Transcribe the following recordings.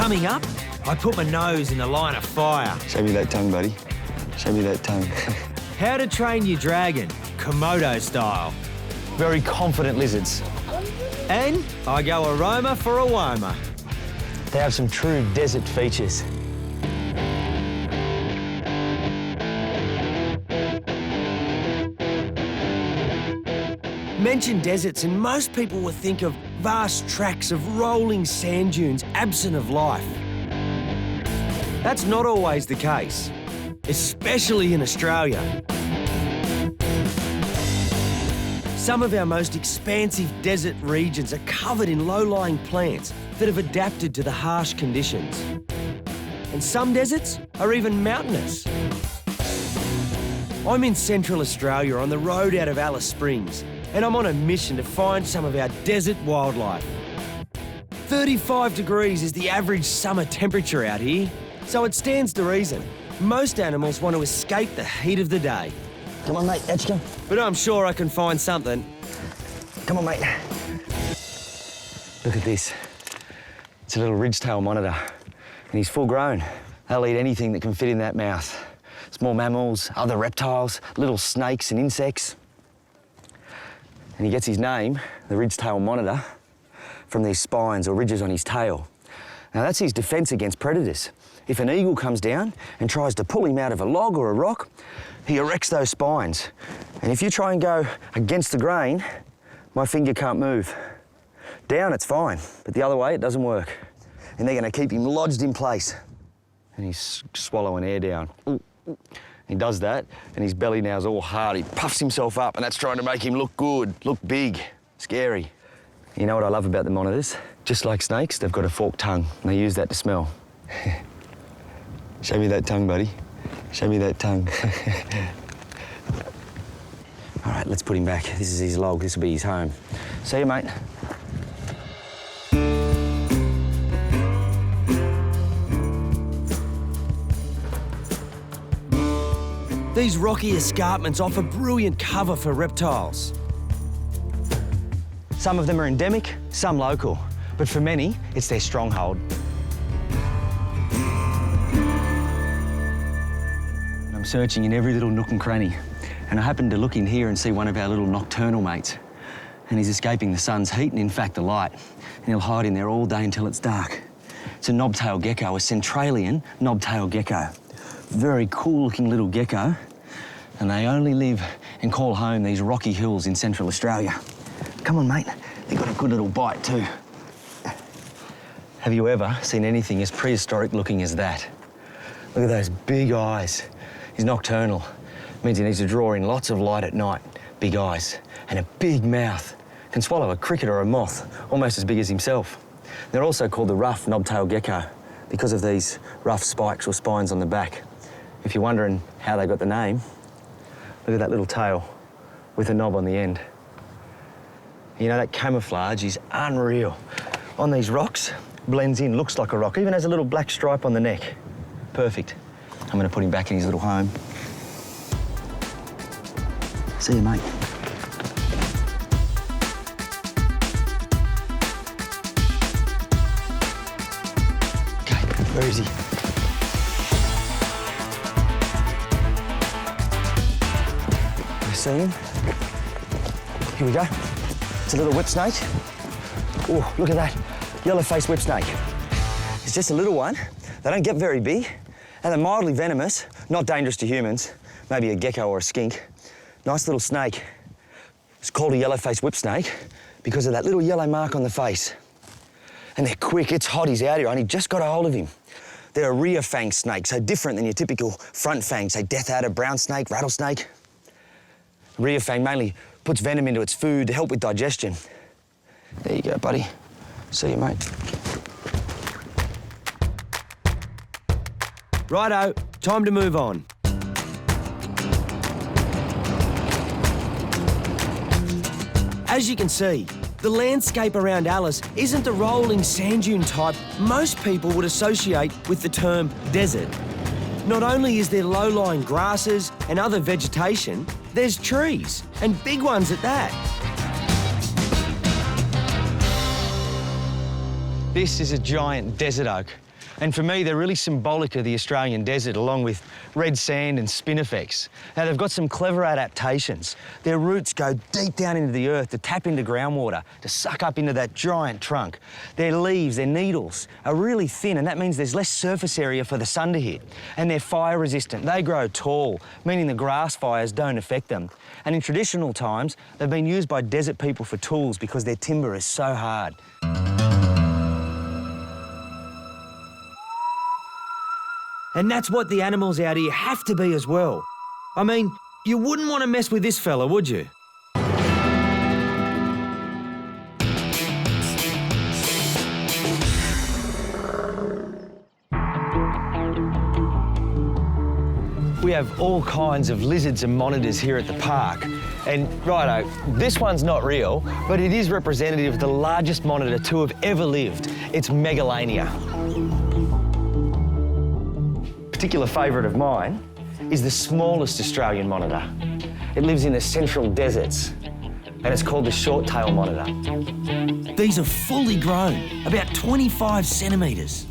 Coming up, I put my nose in the line of fire. Show me that tongue, buddy. Show me that tongue. How to train your dragon, Komodo style. Very confident lizards. And I go aroma for a woma. They have some true desert features. Mention deserts and most people will think of vast tracts of rolling sand dunes absent of life. That's not always the case, especially in Australia. Some of our most expansive desert regions are covered in low-lying plants that have adapted to the harsh conditions. And some deserts are even mountainous. I'm in Central Australia on the road out of Alice Springs, and I'm on a mission to find some of our desert wildlife. 35 degrees is the average summer temperature out here, so it stands to reason. Most animals want to escape the heat of the day. Come on, mate, out you come. But I'm sure I can find something. Come on, mate. Look at this. It's a little Ridgetail Monitor, and he's full grown. They'll eat anything that can fit in that mouth. Small mammals, other reptiles, little snakes and insects. And he gets his name, the Ridgetail Monitor, from these spines or ridges on his tail. Now that's his defence against predators. If an eagle comes down and tries to pull him out of a log or a rock, he erects those spines. And if you try and go against the grain, my finger can't move. Down, it's fine, but the other way, it doesn't work. And they're gonna keep him lodged in place. And he's swallowing air down. He does that, and his belly now's all hard. He puffs himself up, and that's trying to make him look good, look big, scary. You know what I love about the monitors? Just like snakes, they've got a forked tongue, and they use that to smell. Show me that tongue, buddy. Show me that tongue. All right, let's put him back. This is his log, this will be his home. See you, mate. These rocky escarpments offer brilliant cover for reptiles. Some of them are endemic, some local, but for many, it's their stronghold. I'm searching in every little nook and cranny, and I happened to look in here and see one of our little nocturnal mates. And he's escaping the sun's heat and, in fact, the light. And he'll hide in there all day until it's dark. It's a Knobtail Gecko, a Centralian Knobtail Gecko. Very cool-looking little gecko, and they only live and call home these rocky hills in Central Australia. Come on, mate. They've got a good little bite, too. Have you ever seen anything as prehistoric-looking as that? Look at those big eyes. He's nocturnal. Means he needs to draw in lots of light at night. Big eyes and a big mouth. Can swallow a cricket or a moth, almost as big as himself. They're also called the rough Knobtail Gecko because of these rough spikes or spines on the back. If you're wondering how they got the name, look at that little tail with a knob on the end. You know, that camouflage is unreal. On these rocks, blends in, looks like a rock, even has a little black stripe on the neck. Perfect. I'm gonna put him back in his little home. See you, mate. Okay, where is he? See him? Here we go. It's a little whip snake. Oh, look at that. Yellow-faced whip snake. It's just a little one. They don't get very big, and they're mildly venomous, not dangerous to humans. Maybe a gecko or a skink. Nice little snake. It's called a yellow-faced whip snake because of that little yellow mark on the face. And they're quick. It's hot. He's out here. I only just got a hold of him. They're a rear fang snake, so different than your typical front fang, say death adder, brown snake, rattlesnake. Rear fang mainly puts venom into its food to help with digestion. There you go, buddy. See you, mate. Righto, time to move on. As you can see, the landscape around Alice isn't the rolling sand dune type most people would associate with the term desert. Not only is there low-lying grasses and other vegetation, there's trees, and big ones at that. This is a giant desert oak. And for me, they're really symbolic of the Australian desert, along with red sand and spinifex. Now, they've got some clever adaptations. Their roots go deep down into the earth to tap into groundwater, to suck up into that giant trunk. Their leaves, their needles, are really thin, and that means there's less surface area for the sun to hit. And they're fire resistant. They grow tall, meaning the grass fires don't affect them. And in traditional times, they've been used by desert people for tools because their timber is so hard. And that's what the animals out here have to be as well. I mean, you wouldn't want to mess with this fella, would you? We have all kinds of lizards and monitors here at the park. And righto, this one's not real, but it is representative of the largest monitor to have ever lived. It's Megalania. Particular favourite of mine is the smallest Australian monitor. It lives in the central deserts, and it's called the short-tail monitor. These are fully grown, about 25 centimetres.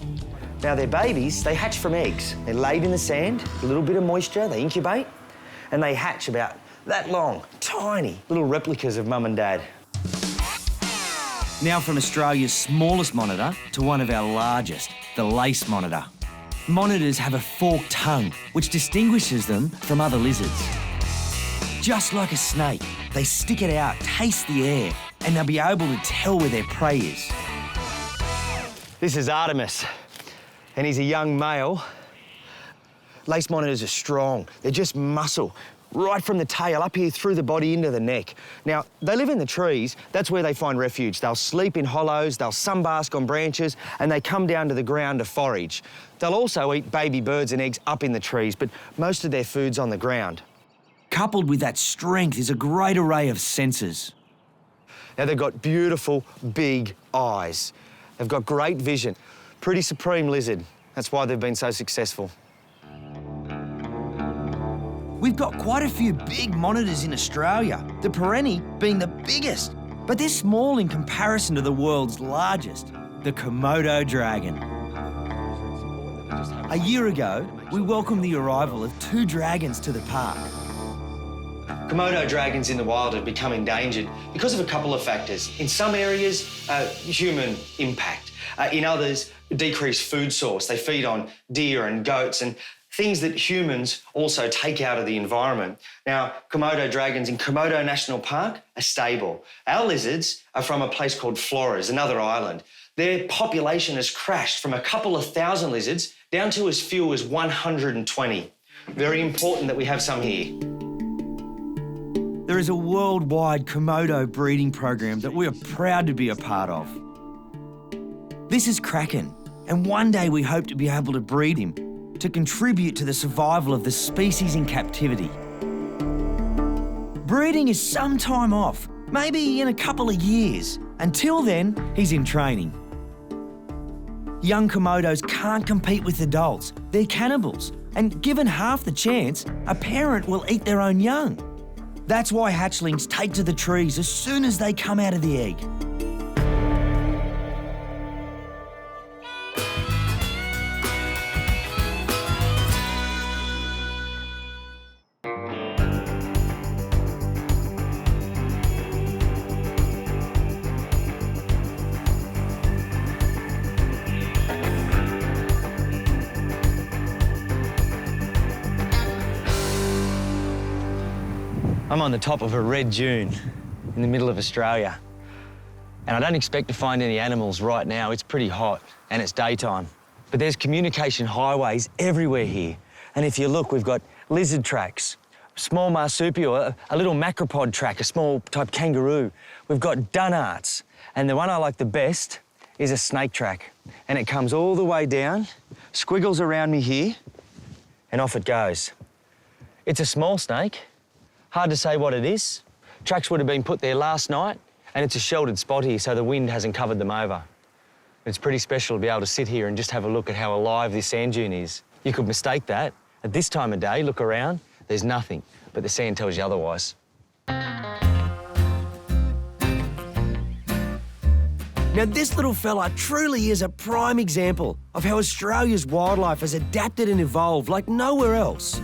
Now, they're babies, they hatch from eggs. They're laid in the sand, a little bit of moisture, they incubate, and they hatch about that long, tiny little replicas of mum and dad. Now from Australia's smallest monitor to one of our largest, the lace monitor. Monitors have a forked tongue, which distinguishes them from other lizards. Just like a snake, they stick it out, taste the air, and they'll be able to tell where their prey is. This is Artemis, and he's a young male. Lace monitors are strong, they're just muscle, right from the tail up here through the body into the neck. Now, they live in the trees, that's where they find refuge. They'll sleep in hollows, they'll sunbask on branches, and they come down to the ground to forage. They'll also eat baby birds and eggs up in the trees, but most of their food's on the ground. Coupled with that strength is a great array of senses. Now, they've got beautiful, big eyes. They've got great vision. Pretty supreme lizard. That's why they've been so successful. We've got quite a few big monitors in Australia, the perenni being the biggest, but they're small in comparison to the world's largest, the Komodo dragon. A year ago, we welcomed the arrival of 2 dragons to the park. Komodo dragons in the wild have become endangered because of a couple of factors. In some areas, human impact. In others, decreased food source. They feed on deer and goats and things that humans also take out of the environment. Now, Komodo dragons in Komodo National Park are stable. Our lizards are from a place called Flora, another island. Their population has crashed from a couple of thousand lizards down to as few as 120. Very important that we have some here. There is a worldwide Komodo breeding program that we are proud to be a part of. This is Kraken, and one day we hope to be able to breed him to contribute to the survival of the species in captivity. Breeding is some time off, maybe in a couple of years. Until then, he's in training. Young Komodos can't compete with adults. They're cannibals, and given half the chance, a parent will eat their own young. That's why hatchlings take to the trees as soon as they come out of the egg. I'm on the top of a red dune in the middle of Australia. And I don't expect to find any animals right now. It's pretty hot and it's daytime. But there's communication highways everywhere here. And if you look, we've got lizard tracks, small marsupial, a little macropod track, a small type kangaroo. We've got dunarts. And the one I like the best is a snake track. And it comes all the way down, squiggles around me here, and off it goes. It's a small snake. Hard to say what it is. Tracks would have been put there last night, and it's a sheltered spot here, so the wind hasn't covered them over. It's pretty special to be able to sit here and just have a look at how alive this sand dune is. You could mistake that. At this time of day, look around, there's nothing, but the sand tells you otherwise. Now, this little fella truly is a prime example of how Australia's wildlife has adapted and evolved like nowhere else.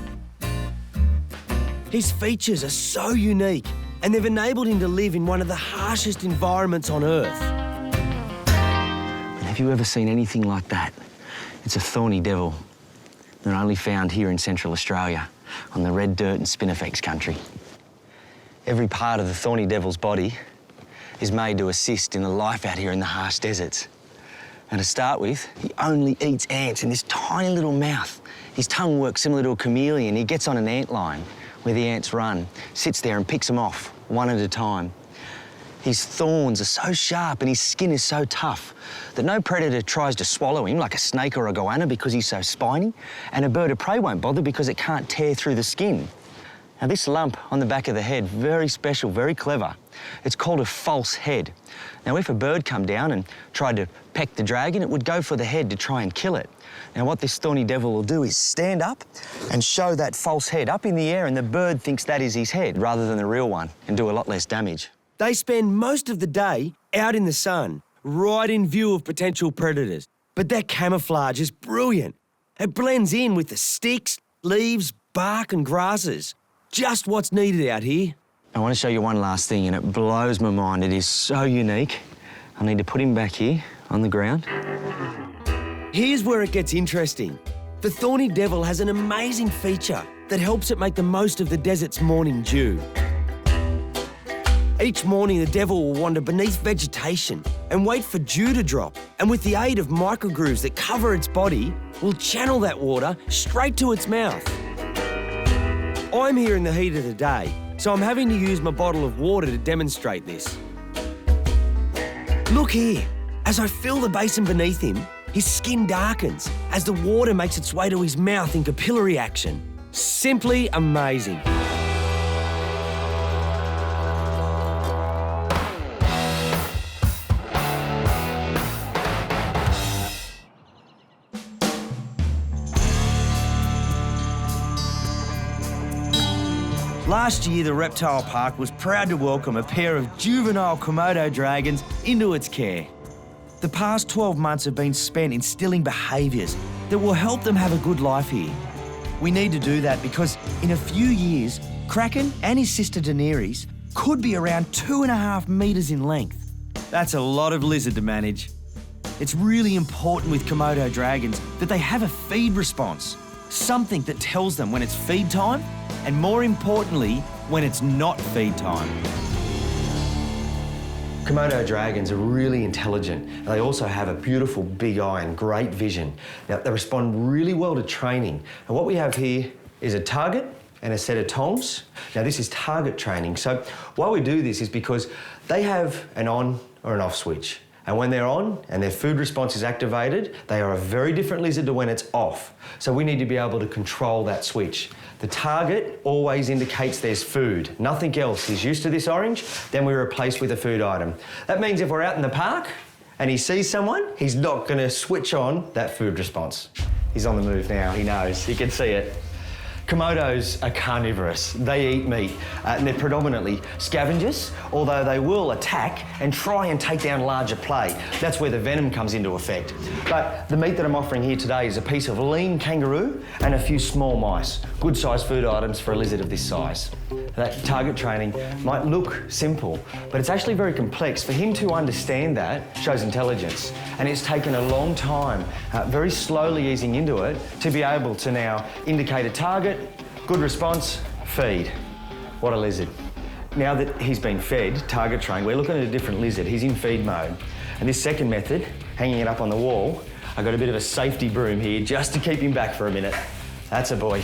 His features are so unique, and they've enabled him to live in one of the harshest environments on Earth. Have you ever seen anything like that? It's a Thorny Devil. They're only found here in Central Australia, on the red dirt and spinifex country. Every part of the Thorny Devil's body is made to assist in the life out here in the harsh deserts. And to start with, he only eats ants in this tiny little mouth. His tongue works similar to a chameleon. He gets on an ant line where the ants run, sits there and picks them off one at a time. His thorns are so sharp and his skin is so tough that no predator tries to swallow him like a snake or a goanna because he's so spiny, and a bird of prey won't bother because it can't tear through the skin. Now, this lump on the back of the head, very special, very clever. It's called a false head. Now, if a bird come down and tried to peck the dragon, it would go for the head to try and kill it. Now, what this Thorny Devil will do is stand up and show that false head up in the air, and the bird thinks that is his head rather than the real one, and do a lot less damage. They spend most of the day out in the sun, right in view of potential predators. But their camouflage is brilliant. It blends in with the sticks, leaves, bark and grasses. Just what's needed out here. I want to show you one last thing, and it blows my mind. It is so unique. I need to put him back here on the ground. Here's where it gets interesting. The Thorny Devil has an amazing feature that helps it make the most of the desert's morning dew. Each morning, the devil will wander beneath vegetation and wait for dew to drop, and with the aid of microgrooves that cover its body, will channel that water straight to its mouth. I'm here in the heat of the day, so I'm having to use my bottle of water to demonstrate this. Look here. As I fill the basin beneath him, his skin darkens as the water makes its way to his mouth in capillary action. Simply amazing. Last year, the reptile park was proud to welcome a pair of juvenile Komodo dragons into its care. The past 12 months have been spent instilling behaviours that will help them have a good life here. We need to do that because in a few years, Kraken and his sister Daenerys could be around 2.5 metres in length. That's a lot of lizard to manage. It's really important with Komodo dragons that they have a feed response, something that tells them when it's feed time, and more importantly, when it's not feed time. Komodo dragons are really intelligent, and they also have a beautiful big eye and great vision. Now, they respond really well to training. And what we have here is a target and a set of tongs. Now, this is target training. So why we do this is because they have an on or an off switch. And when they're on and their food response is activated, they are a very different lizard to when it's off. So we need to be able to control that switch. The target always indicates there's food, nothing else. He's used to this orange, then we replace with a food item. That means if we're out in the park and he sees someone, he's not going to switch on that food response. He's on the move now, he knows, he can see it. Komodos are carnivorous. They eat meat, and they're predominantly scavengers, although they will attack and try and take down larger prey. That's where the venom comes into effect. But the meat that I'm offering here today is a piece of lean kangaroo and a few small mice. Good-sized food items for a lizard of this size. That target training might look simple, but it's actually very complex. For him to understand that shows intelligence, and it's taken a long time, very slowly easing into it, to be able to now indicate a target, good response, feed. What a lizard. Now that he's been fed, target trained, we're looking at a different lizard. He's in feed mode. And this second method, hanging it up on the wall, I've got a bit of a safety broom here just to keep him back for a minute. That's a boy.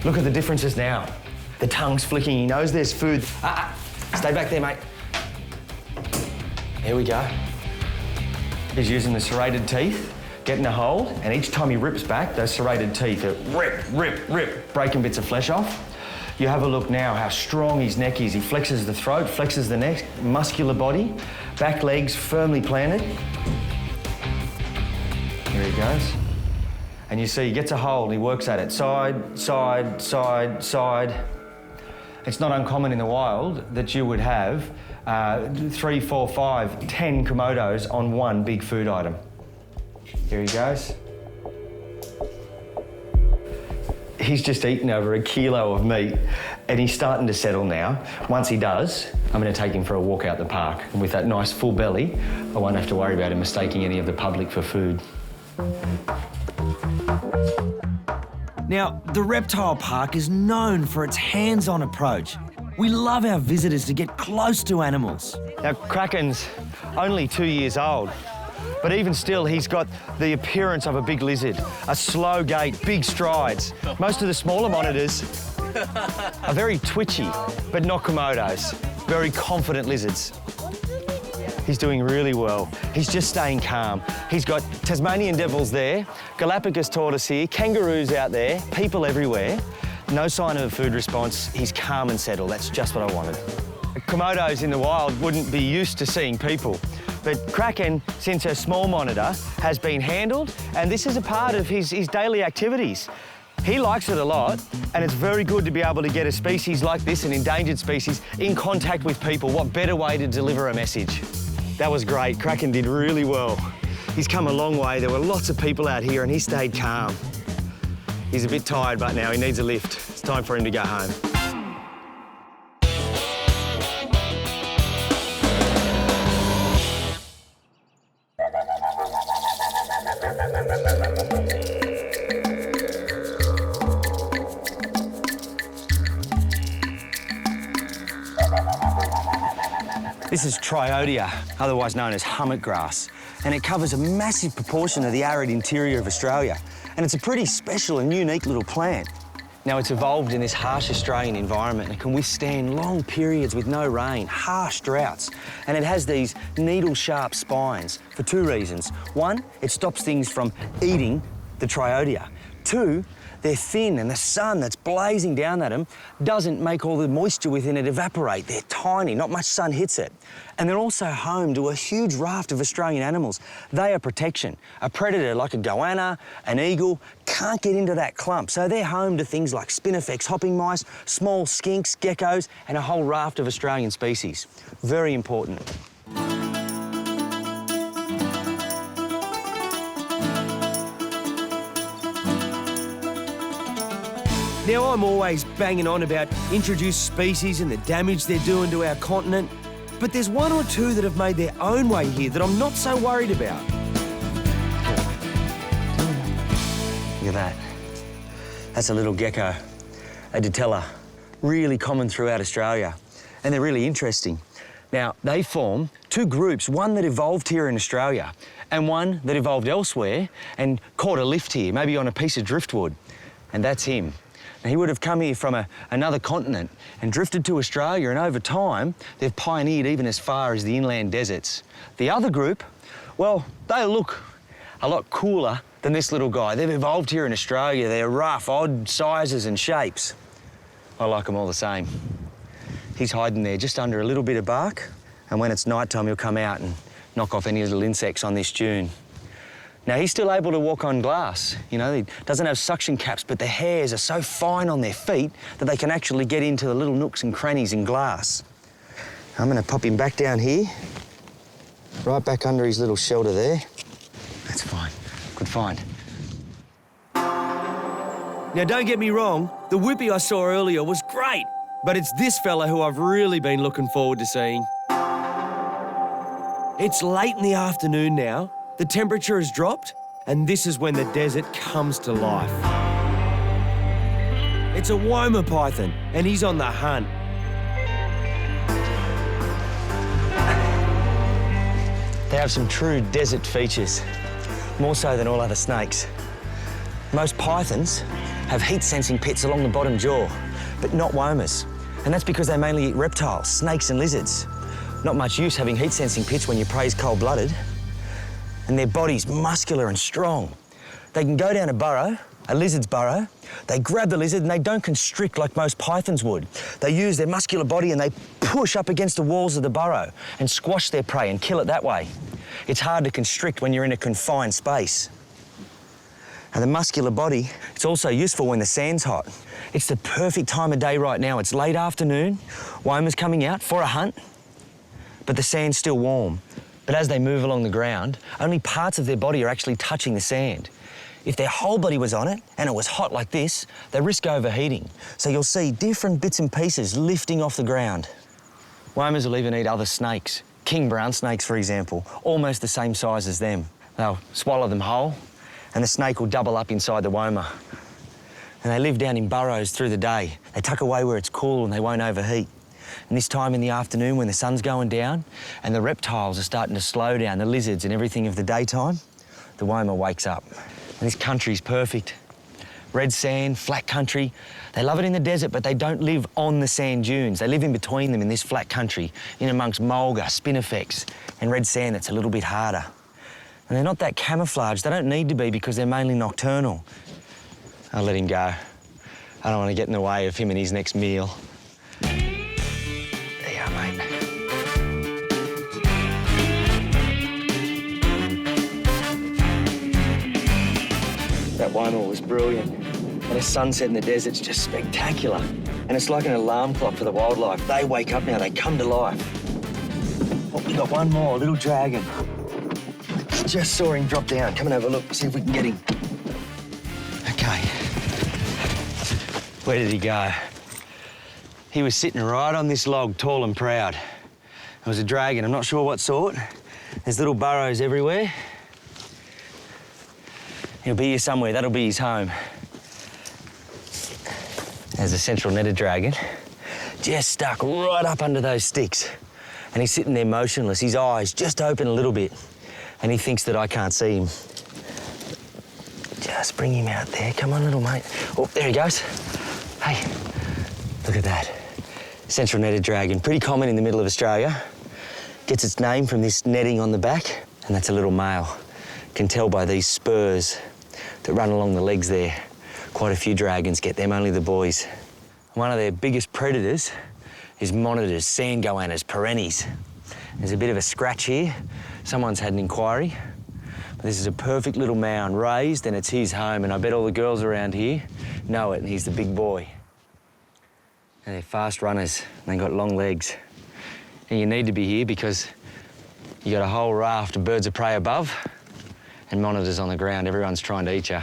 Look at the differences now. The tongue's flicking, he knows there's food. Stay back there, mate. Here we go. He's using the serrated teeth, getting a hold, and each time he rips back, those serrated teeth are rip, breaking bits of flesh off. You have a look now how strong his neck is. He flexes the throat, flexes the neck, muscular body, back legs firmly planted. Here he goes. And you see, he gets a hold, he works at it. Side, side, side, side. It's not uncommon in the wild that you would have 3, 4, 5, 10 Komodos on one big food item. Here he goes. He's just eaten over 1 kilo of meat and he's starting to settle now. Once he does, I'm going to take him for a walk out the park. And with that nice full belly, I won't have to worry about him mistaking any of the public for food. Now, the reptile park is known for its hands-on approach. We love our visitors to get close to animals. Now, Kraken's only 2 years old, but even still, he's got the appearance of a big lizard, a slow gait, big strides. Most of the smaller monitors are very twitchy, but not Komodos. Very confident lizards. He's doing really well. He's just staying calm. He's got Tasmanian devils there, Galapagos tortoise here, kangaroos out there, people everywhere. No sign of a food response. He's calm and settled. That's just what I wanted. Komodos in the wild wouldn't be used to seeing people. But Kraken, since a small monitor, has been handled, and this is a part of his daily activities. He likes it a lot, and it's very good to be able to get a species like this, an endangered species, in contact with people. What better way to deliver a message? That was great. Kraken did really well. He's come a long way. There were lots of people out here, and he stayed calm. He's a bit tired, but now he needs a lift. It's time for him to go home. This is Triodia, otherwise known as hummock grass, and it covers a massive proportion of the arid interior of Australia. And it's a pretty special and unique little plant. Now, it's evolved in this harsh Australian environment and can withstand long periods with no rain, harsh droughts. And it has these needle-sharp spines for 2 reasons. 1, it stops things from eating the Triodia. 2, they're thin and the sun that's blazing down at them doesn't make all the moisture within it evaporate. They're tiny, not much sun hits it. And they're also home to a huge raft of Australian animals. They are protection. A predator like a goanna, an eagle, can't get into that clump. So they're home to things like spinifex hopping mice, small skinks, geckos, and a whole raft of Australian species. Very important. Now, I'm always banging on about introduced species and the damage they're doing to our continent, but there's 1 or 2 that have made their own way here that I'm not so worried about. Look at that. That's a little gecko, a Ridgetail, really common throughout Australia, and they're really interesting. Now, they form 2 groups, one that evolved here in Australia and one that evolved elsewhere and caught a lift here, maybe on a piece of driftwood, and that's him. Now, he would have come here from another continent and drifted to Australia, and over time, they've pioneered even as far as the inland deserts. The other group, well, they look a lot cooler than this little guy. They've evolved here in Australia. They're rough, odd sizes and shapes. I like them all the same. He's hiding there just under a little bit of bark, and when it's nighttime, he'll come out and knock off any little insects on this dune. Now, he's still able to walk on glass. You know, he doesn't have suction caps, but the hairs are so fine on their feet that they can actually get into the little nooks and crannies in glass. I'm going to pop him back down here, right back under his little shelter there. That's fine. Good find. Now, don't get me wrong, the whippy I saw earlier was great, but it's this fella who I've really been looking forward to seeing. It's late in the afternoon now. The temperature has dropped, and this is when the desert comes to life. It's a Woma python, and he's on the hunt. They have some true desert features, more so than all other snakes. Most pythons have heat-sensing pits along the bottom jaw, but not Womas. And that's because they mainly eat reptiles, snakes and lizards. Not much use having heat-sensing pits when your prey's cold-blooded. And their body's muscular and strong. They can go down a burrow, a lizard's burrow, they grab the lizard and they don't constrict like most pythons would. They use their muscular body and they push up against the walls of the burrow and squash their prey and kill it that way. It's hard to constrict when you're in a confined space. And the muscular body, it's also useful when the sand's hot. It's the perfect time of day right now. It's late afternoon, woma's coming out for a hunt, but the sand's still warm. But as they move along the ground, only parts of their body are actually touching the sand. If their whole body was on it and it was hot like this, they risk overheating. So you'll see different bits and pieces lifting off the ground. Womas will even eat other snakes. King brown snakes, for example, almost the same size as them. They'll swallow them whole, and the snake will double up inside the woma. And they live down in burrows through the day. They tuck away where it's cool and they won't overheat. And this time in the afternoon when the sun's going down and the reptiles are starting to slow down, the lizards and everything of the daytime, the woma wakes up. And this country's perfect. Red sand, flat country. They love it in the desert, but they don't live on the sand dunes. They live in between them in this flat country, in amongst mulga, spinifex, and red sand that's a little bit harder. And they're not that camouflaged. They don't need to be because they're mainly nocturnal. I'll let him go. I don't want to get in the way of him and his next meal. There you are, mate. That woma was brilliant. And a sunset in the desert's just spectacular. And it's like an alarm clock for the wildlife. They wake up now, they come to life. Oh, we got one more, little dragon. Just saw him drop down. Come and have a look, see if we can get him. Okay. Where did he go? He was sitting right on this log, tall and proud. It was a dragon, I'm not sure what sort. There's little burrows everywhere. He'll be here somewhere, that'll be his home. There's a central netted dragon, just stuck right up under those sticks. And he's sitting there motionless, his eyes just open a little bit. And he thinks that I can't see him. Just bring him out there. Come on, little mate. Oh, there he goes. Hey, look at that. Central netted dragon, pretty common in the middle of Australia. Gets its name from this netting on the back, and that's a little male. Can tell by these spurs that run along the legs there. Quite a few dragons get them, only the boys. One of their biggest predators is monitors, sand goannas, perennies. There's a bit of a scratch here. Someone's had an inquiry. But this is a perfect little mound, raised, and it's his home, and I bet all the girls around here know it, and he's the big boy. And they're fast runners, and they've got long legs. And you need to be here because you got a whole raft of birds of prey above and monitors on the ground. Everyone's trying to eat you.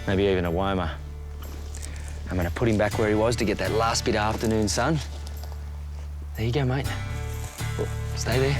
Maybe even a woma. I'm gonna put him back where he was to get that last bit of afternoon sun. There you go, mate. Oh, stay there.